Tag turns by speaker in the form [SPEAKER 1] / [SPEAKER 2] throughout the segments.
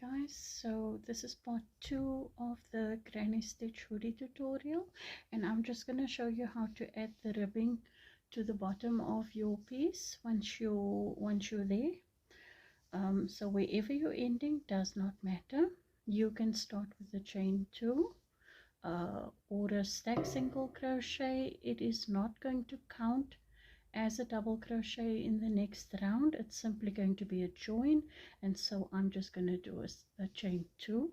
[SPEAKER 1] guys, so this is part 2 of the granny stitch hoodie tutorial, and I'm just going to show you how to add the ribbing to the bottom of your piece once you're there. So wherever you're ending does not matter. You can start with the chain 2 or a stack single crochet. It is not going to count as a double crochet in the next round. It's simply going to be a join, and so I'm just going to do a chain 2.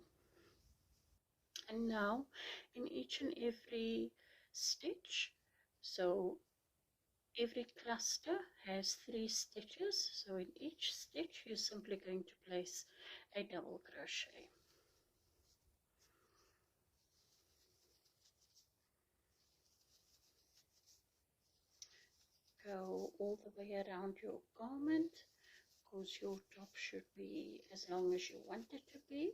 [SPEAKER 1] And now in each and every stitch, so every cluster has 3 stitches, so in each stitch you're simply going to place a double crochet. Go all the way around your garment, because your top should be as long as you want it to be,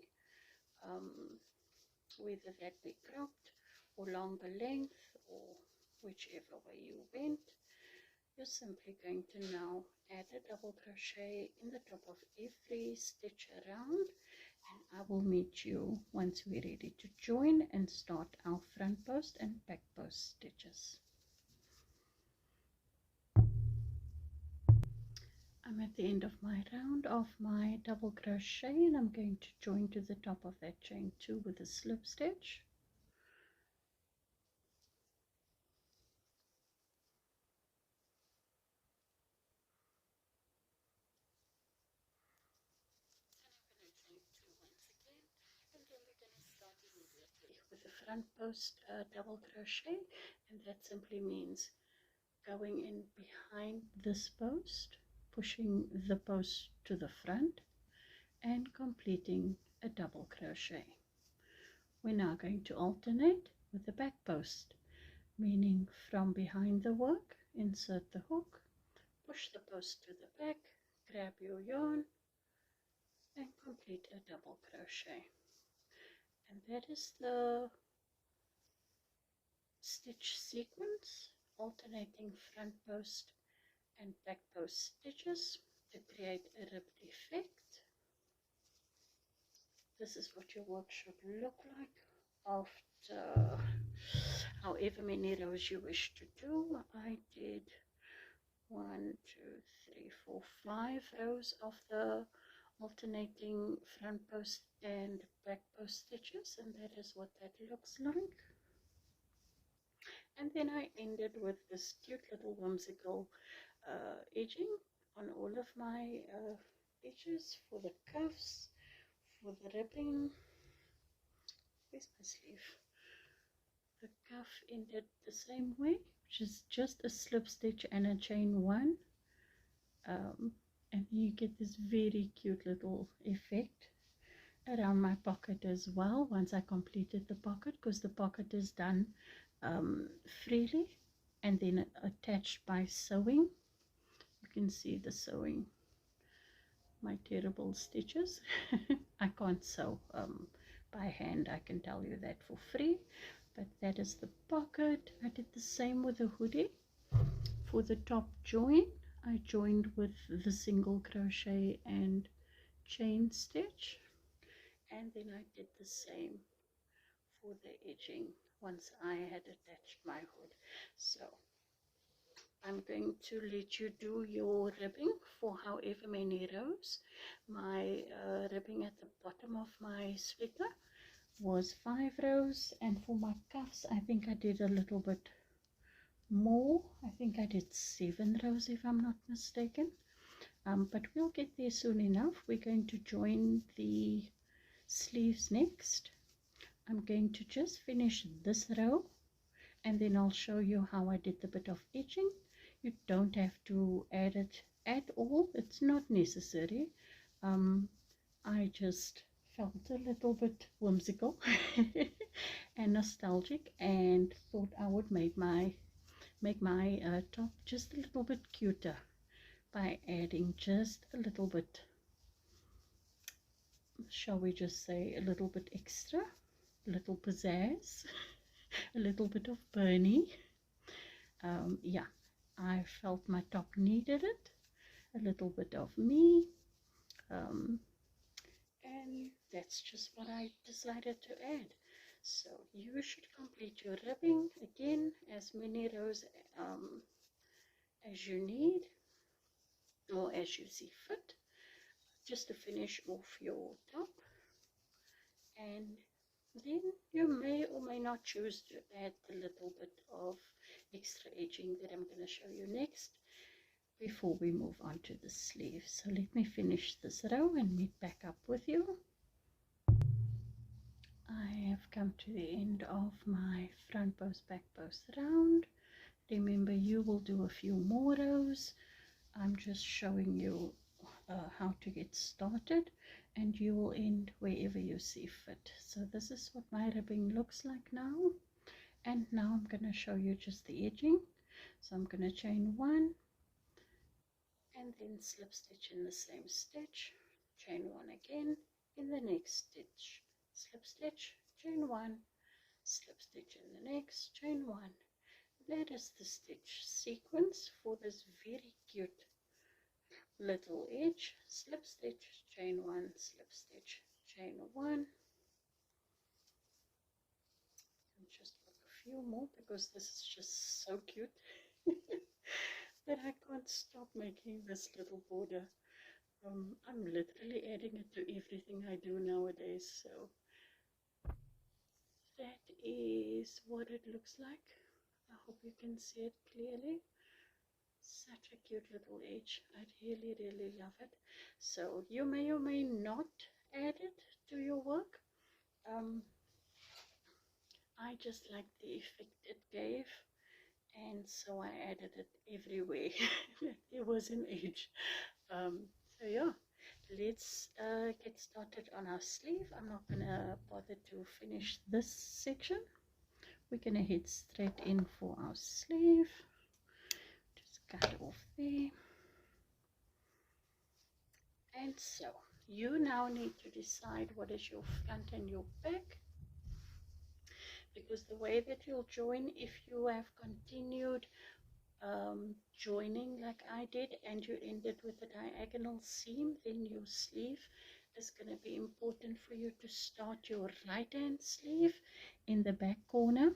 [SPEAKER 1] whether that be cropped or longer length or whichever way you went. You're simply going to now add a double crochet in the top of every stitch around, and I will meet you once we're ready to join and start our front post and back post stitches. I'm at the end of my round of my double crochet, and I'm going to join to the top of that chain 2 with a slip stitch. With a front post double crochet, and that simply means going in behind this post, pushing the post to the front and completing a double crochet. We're now going to alternate with the back post, meaning from behind the work, insert the hook, push the post to the back, grab your yarn and complete a double crochet. And that is the stitch sequence, alternating front post and back post stitches to create a ribbed effect. This is what your work should look like after however many rows you wish to do. I did 1, 2, 3, 4, 5 rows of the alternating front post and back post stitches, and that is what that looks like. And then I ended with this cute little whimsical edging on all of my edges for the cuffs, for the ribbing. Where's my sleeve? The cuff ended the same way, which is just a slip stitch and a chain 1, and you get this very cute little effect around my pocket as well once I completed the pocket, because the pocket is done freely and then attached by sewing. You can see the sewing, my terrible stitches. I can't sew by hand, I can tell you that for free. But that is the pocket. I did the same with the hoodie. For the top join, I joined with the single crochet and chain stitch, and then I did the same for the edging once I had attached my hood. So I'm going to let you do your ribbing for however many rows. My ribbing at the bottom of my sweater was 5 rows, and for my cuffs I think I did a little bit more. I think I did 7 rows if I'm not mistaken, but we'll get there soon enough. We're going to join the sleeves next. I'm going to just finish this row, and then I'll show you how I did the bit of edging. You don't have to add it at all, it's not necessary. I just felt a little bit whimsical and nostalgic, and thought I would make my top just a little bit cuter by adding just a little bit, shall we just say a little bit extra, a little pizzazz, a little bit of Bernie. Yeah, I felt my top needed it, a little bit of me, and that's just what I decided to add. So you should complete your ribbing again, as many rows as you need or as you see fit, just to finish off your top. And then you may or may not choose to add the little bit of extra edging that I'm going to show you next before we move on to the sleeve. So let me finish this row and meet back up with you. I have come to the end of my front post back post round. Remember, you will do a few more rows. I'm just showing you how to get started, and you will end wherever you see fit. So this is what my ribbing looks like now, and now I'm going to show you just the edging. So I'm going to chain 1 and then slip stitch in the same stitch, chain 1 again in the next stitch, slip stitch, chain 1, slip stitch in the next, chain 1. That is the stitch sequence for this very cute little edge. Slip stitch, chain 1, slip stitch, chain 1, and just work a few more because this is just so cute that I can't stop making this little border. I'm literally adding it to everything I do nowadays, so that is what it looks like. I hope you can see it clearly. Such a cute little edge. I really love it. So you may or may not add it to your work. I just like the effect it gave, and so I added it everywhere. It was an edge. So yeah, let's get started on our sleeve. I'm not gonna bother to finish this section. We're gonna head straight in for our sleeve. Just cut off there. And so you now need to decide what is your front and your back, because the way that you'll join, if you have continued joining like I did and you ended with a diagonal seam, then your sleeve is going to be important for you to start your right hand sleeve in the back corner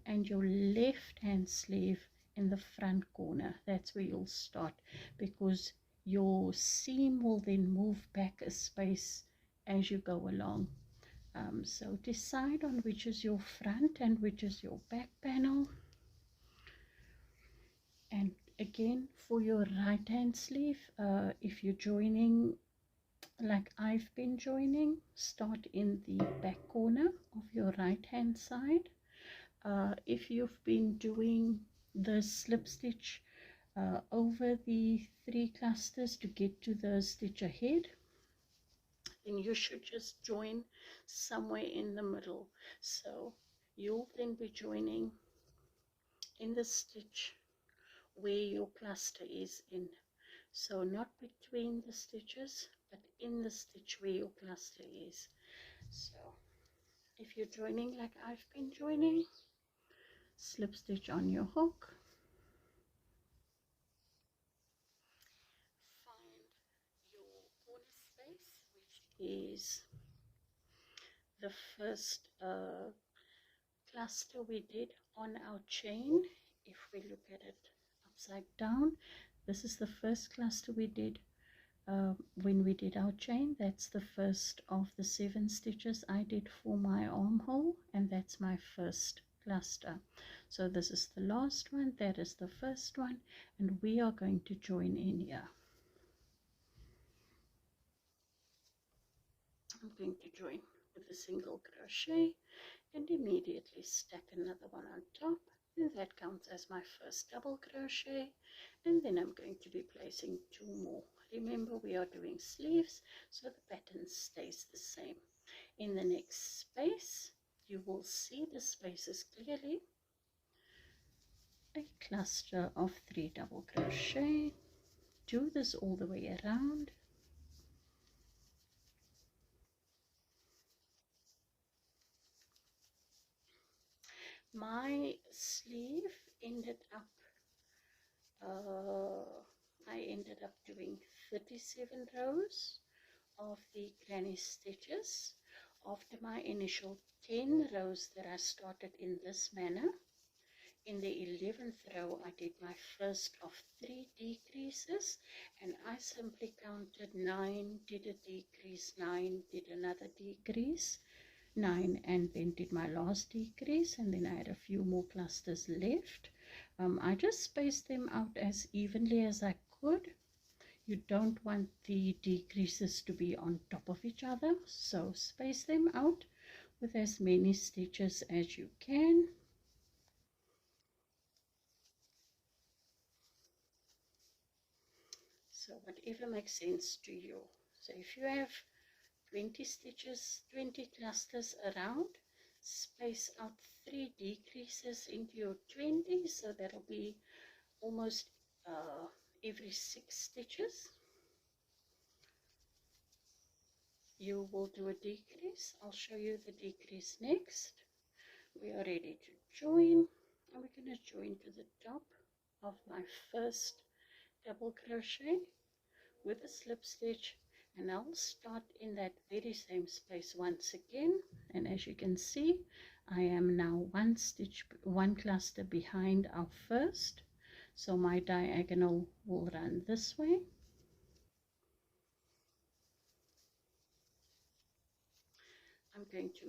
[SPEAKER 1] and your left hand sleeve in the front corner. That's where you'll start, because your seam will then move back a space as you go along. So decide on which is your front and which is your back panel. And again, for your right hand sleeve, if you're joining like I've been joining, start in the back corner of your right hand side. If you've been doing the slip stitch over the 3 clusters to get to the stitch ahead, then you should just join somewhere in the middle. So you'll then be joining in the stitch where your cluster is in. So not between the stitches, but in the stitch where your cluster is. So if you're joining like I've been joining, slip stitch on your hook, find your corner space, which is the first cluster we did on our chain. If we look at it upside down, this is the first cluster we did when we did our chain. That's the first of the 7 stitches I did for my armhole, and that's my first cluster. So this is the last one, that is the first one, and we are going to join in here. I'm going to join with a single crochet and immediately stack another one on top, and that counts as my first double crochet, and then I'm going to be placing 2 more. Remember, we are doing sleeves, so the pattern stays the same. In the next space, you will see the spaces clearly. A cluster of 3 double crochet. Do this all the way around. My sleeve ended up I ended up doing 37 rows of the granny stitches. After my initial 10 rows that I started in this manner, in the 11th row I did my first of 3 decreases, and I simply counted 9, did a decrease, 9, did another decrease, 9, and then did my last decrease, and then I had a few more clusters left. I just spaced them out as evenly as I could. You don't want the decreases to be on top of each other, so space them out with as many stitches as you can. So whatever makes sense to you. So if you have 20 stitches, 20 clusters around, space out 3 decreases into your 20, so that'll be almost every 6 stitches. You will do a decrease. I'll show you the decrease next. We are ready to join, and we're going to join to the top of my first double crochet with a slip stitch, and I'll start in that very same space once again. And as you can see, I am now one cluster behind our first, so my diagonal will run this way. I'm going to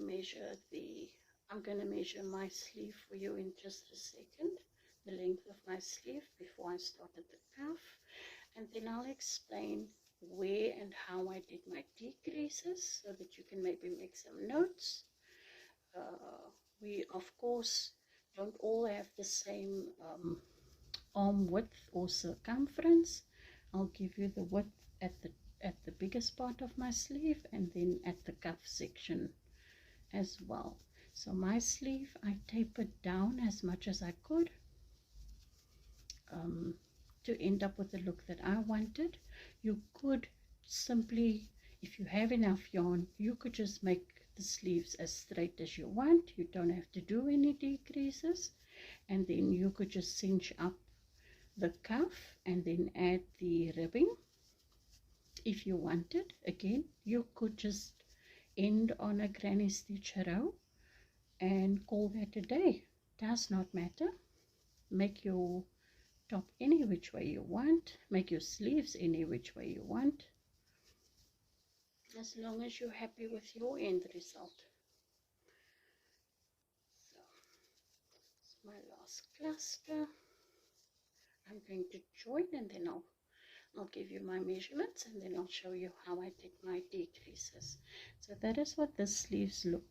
[SPEAKER 1] measure my sleeve for you in just a second, the length of my sleeve before I start at the cuff, and then I'll explain where and how I did my decreases so that you can maybe make some notes. We of course don't all have the same arm width or circumference. I'll give you the width at the biggest part of my sleeve, and then at the cuff section as well. So my sleeve I tapered down as much as I could to end up with the look that I wanted. You could simply, if you have enough yarn, you could just make the sleeves as straight as you want. You don't have to do any decreases, and then you could just cinch up the cuff and then add the ribbing if you wanted. Again, you could just end on a granny stitch row and call that a day. Does not matter. Make your top any which way you want, make your sleeves any which way you want, as long as you're happy with your end result. So it's my last cluster. I'm going to join, and then I'll give you my measurements, and then I'll show you how I did my decreases. So that is what this sleeves look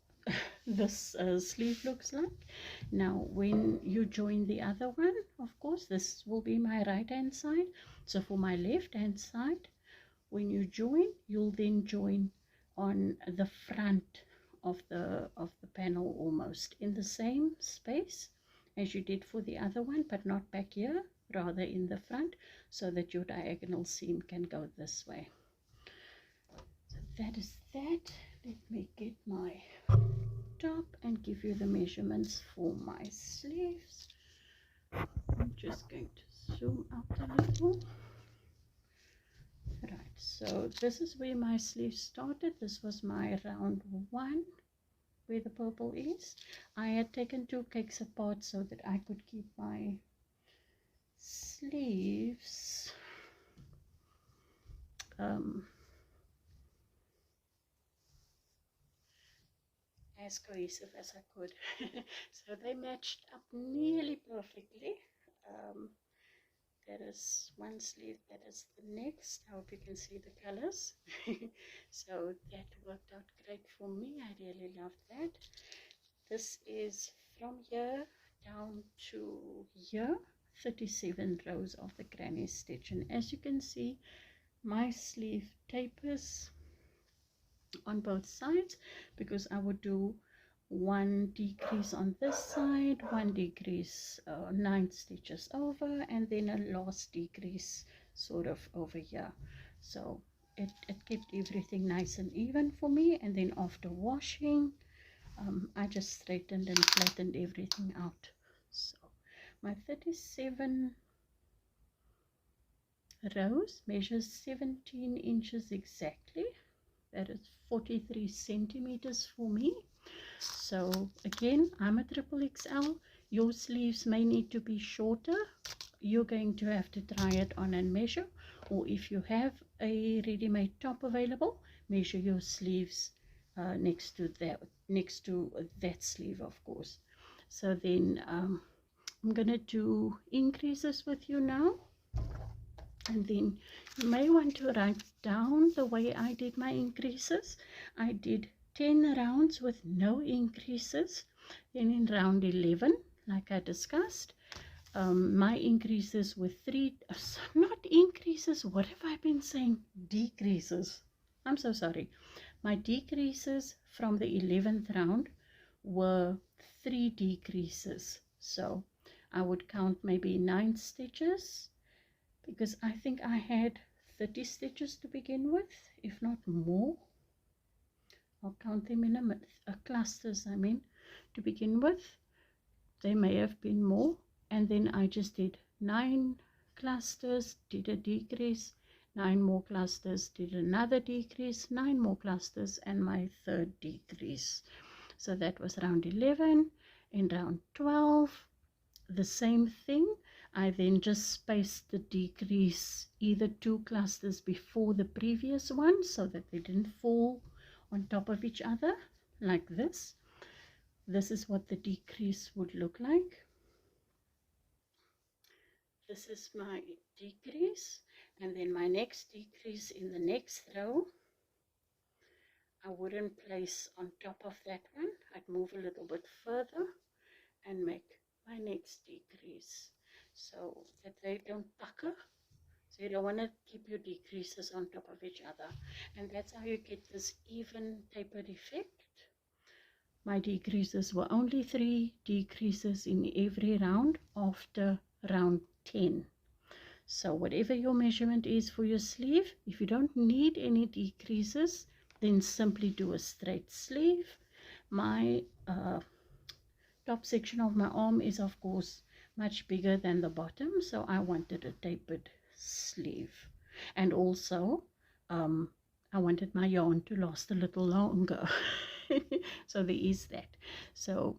[SPEAKER 1] this sleeve looks like. Now when you join the other one, of course this will be my right hand side. So for my left hand side, when you join, you'll then join on the front of the panel, almost in the same space as you did for the other one, but not back here, rather in the front, so that your diagonal seam can go this way. So that is that. Let me get my top and give you the measurements for my sleeves. I'm just going to zoom out a little. Right, so this is where my sleeve started. This was my round 1 where the purple is. I had taken 2 cakes apart so that I could keep my sleeves as cohesive as I could. So they matched up nearly perfectly. That is one sleeve, that is the next. I hope you can see the colors. So that worked out great for me. I really loved that. This is from here down to here, 37 rows of the granny stitch, and as you can see, my sleeve tapers on both sides, because I would do 1 decrease on this side, 1 decrease 9 stitches over, and then a last decrease sort of over here. So it kept everything nice and even for me. And then after washing, I just straightened and flattened everything out. So my 37 rows measures 17 inches exactly. that is 43 centimeters for me. So again, I'm a triple XL. Your sleeves may need to be shorter. You're going to have to try it on and measure, or if you have a ready-made top available, measure your sleeves next to that sleeve, of course. So then I'm gonna do increases with you now, and then you may want to write down the way I did my increases. I did 10 rounds with no increases. Then in round 11, like I discussed, my increases were not increases, what have I been saying? Decreases. I'm so sorry. My decreases from the 11th round were 3 decreases. So I would count maybe 9 stitches, because I think I had 30 stitches to begin with, if not more. I'll count them in a minute. Clusters, I mean, to begin with. There may have been more. And then I just did 9 clusters, did a decrease, 9 more clusters, did another decrease, 9 more clusters, and my third decrease. So that was round 11. In round 12, the same thing. I then just spaced the decrease either 2 clusters before the previous one, so that they didn't fall on top of each other like this. This is what the decrease would look like. This is my decrease, and then my next decrease in the next row, I wouldn't place on top of that one. I'd move a little bit further and make my next decrease, so that they don't pucker. So you don't want to keep your decreases on top of each other, and that's how you get this even tapered effect. My decreases were only 3 decreases in every round after round 10. So whatever your measurement is for your sleeve, if you don't need any decreases, then simply do a straight sleeve. My top section of my arm is of course much bigger than the bottom, so I wanted a tapered sleeve. And also I wanted my yarn to last a little longer. So there is that. So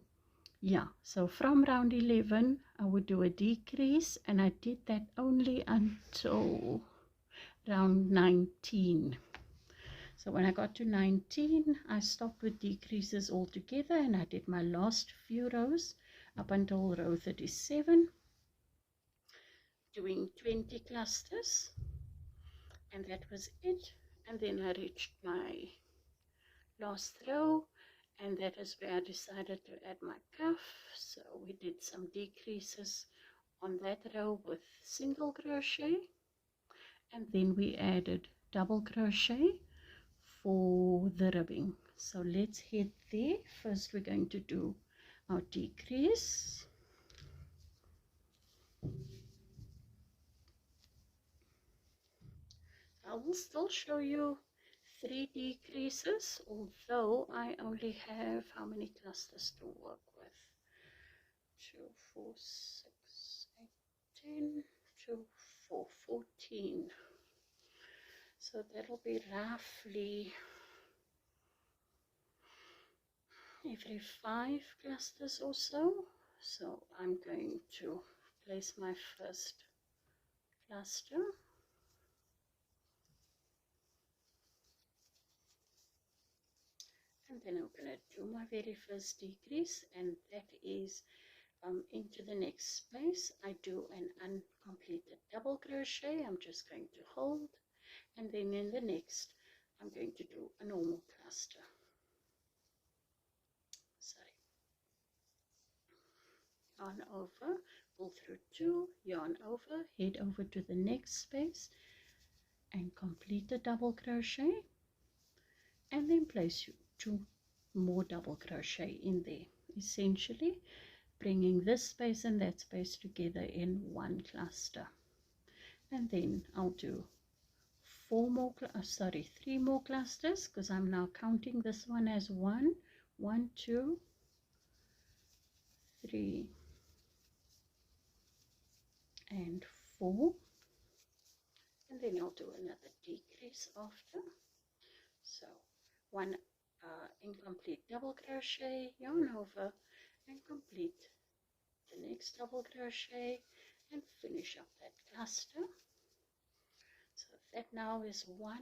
[SPEAKER 1] yeah, so from round 11 I would do a decrease, and I did that only until round 19. So when I got to 19, I stopped with decreases altogether, and I did my last few rows up until row 37, doing 20 clusters, and that was it. And then I reached my last row, and that is where I decided to add my cuff. So we did some decreases on that row with single crochet, and then we added double crochet for the ribbing. So let's head there. First we're going to do our decrease. I will still show you 3 decreases, although I only have how many clusters to work with? 2, 4, 6, 8, 10, 2, 4, 14. So that'll be roughly every 5 clusters or so. So I'm going to place my first cluster. And then I'm going to do my very first decrease, and that is into the next space. I do an uncompleted double crochet. I'm just going to hold, and then in the next I'm going to do a normal cluster. Sorry. Yarn over, pull through 2, yarn over, head over to the next space and complete a double crochet, and then place 2 more double crochet in there, essentially bringing this space and that space together in one cluster. And then I'll do 3 more clusters, because I'm now counting this one as 1, 2, 3 and 4, and then I'll do another decrease after. So one incomplete double crochet, yarn over, and complete the next double crochet and finish up that cluster. So that now is 1,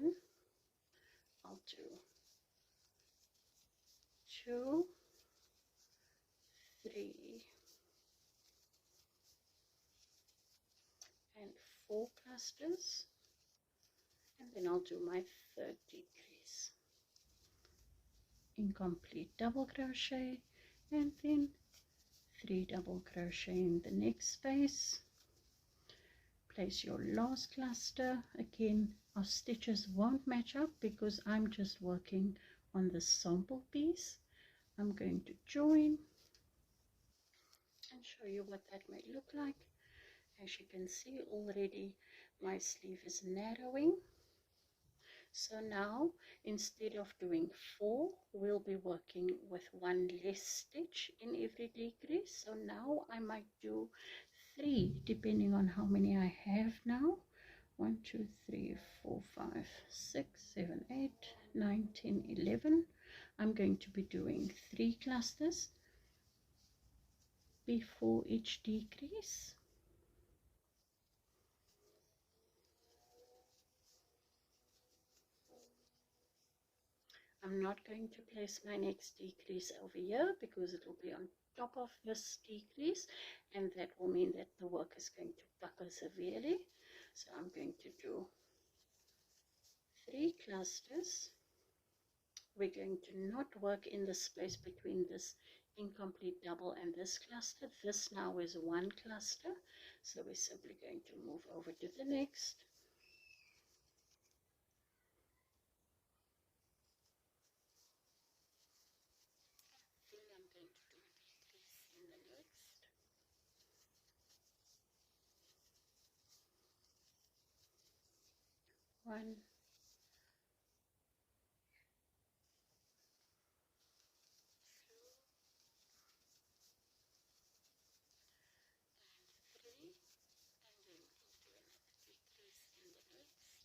[SPEAKER 1] I'll do 2, 3, and 4 clusters, and then I'll do my third decrease, incomplete double crochet, and then 3 double crochet in the next space. Place your last cluster. Again, our stitches won't match up because I'm just working on the sample piece. I'm going to join and show you what that may look like. As you can see already, my sleeve is narrowing. So now, instead of doing 4, we'll be working with 1 less stitch in every decrease. So now I might do 3, depending on how many I have now. 1, 2, 3, 4, 5, 6, 7, 8, 9, 10, 11. I'm going to be doing 3 clusters before each decrease. I'm not going to place my next decrease over here because it will be on top of this decrease, and that will mean that the work is going to pucker severely. So I'm going to do 3 clusters. We're going to not work in the space between this incomplete double and this cluster. This now is 1 cluster, so we're simply going to move over to the next. Then I'm going to do a decrease in the next. 1, 3, and then we'll do another decrease in the next.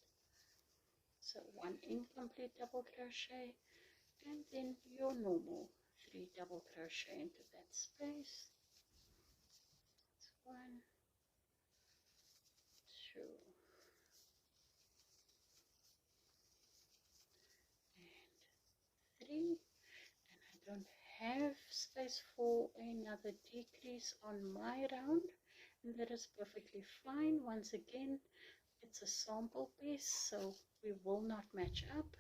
[SPEAKER 1] So 1 incomplete double crochet, and then your normal 3 double crochet into that space. That's 1, 2, and 3. And I don't have space for another decrease on my round, and that is perfectly fine. Once again, it's a sample piece, so we will not match up,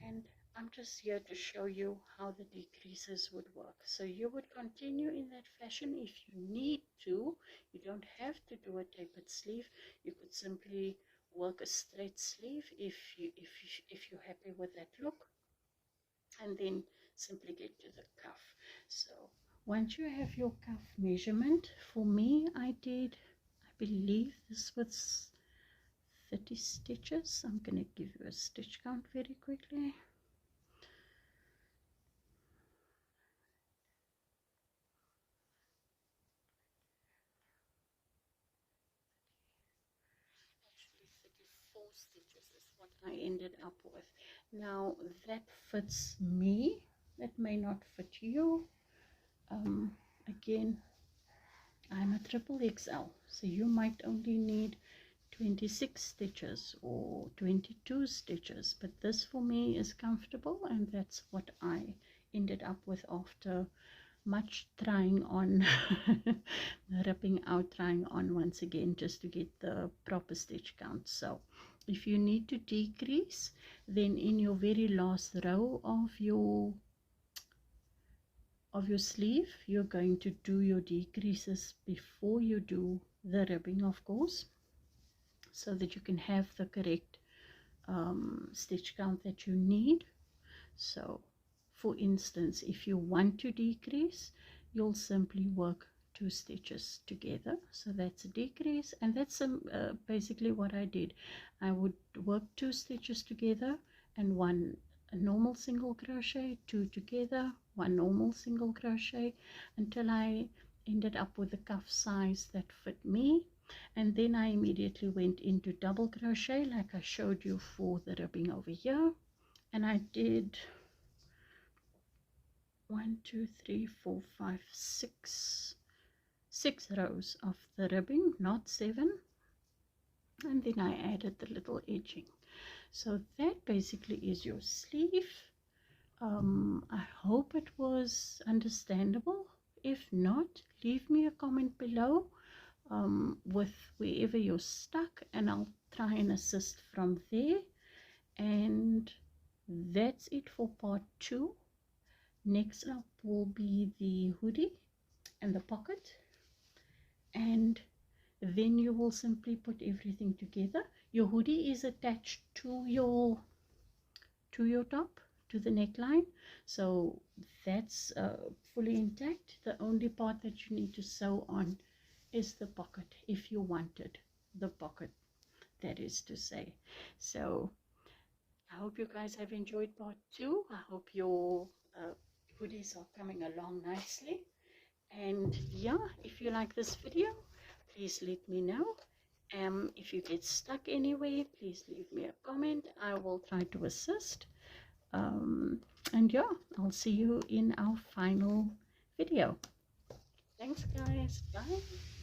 [SPEAKER 1] and I'm just here to show you how the decreases would work. So you would continue in that fashion if you need to. You don't have to do a tapered sleeve. You could simply work a straight sleeve if you're happy with that look, and then simply get to the cuff. So once you have your cuff measurement, for me I believe this was 30 stitches. I'm going to give you a stitch count very quickly. Actually 34 stitches is what I ended up with. Now that fits me, that may not fit you. Again, I'm a triple XL, so you might only need 26 stitches or 22 stitches, but this for me is comfortable, and that's what I ended up with after much trying on, ripping out, trying on once again just to get the proper stitch count. So if you need to decrease, then in your very last row of your sleeve, you're going to do your decreases before you do the ribbing, of course, so that you can have the correct stitch count that you need. So for instance, if you want to decrease, you'll simply work 2 stitches together. So that's a decrease, and that's basically what I did. I would work 2 stitches together and 1 normal single crochet, 2 together, 1 normal single crochet, until I ended up with a cuff size that fit me. And then I immediately went into double crochet like I showed you for the ribbing over here. and I did 1, 2, 3, 4, 5, 6 rows of the ribbing, not 7, and then I added the little edging. So that basically is your sleeve. I hope it was understandable. If not, leave me a comment below with wherever you're stuck, and I'll try and assist from there. And that's it for part 2. Next up will be the hoodie and the pocket, and then you will simply put everything together. Your hoodie is attached to your top, to the neckline, so that's fully intact. The only part that you need to sew on is the pocket, if you wanted the pocket, that is to say. So I hope you guys have enjoyed part 2. I hope your hoodies are coming along nicely. And yeah, if you like this video, please let me know. If you get stuck anywhere, please leave me a comment. I will try to assist. And yeah, I'll see you in our final video. Thanks guys. Bye.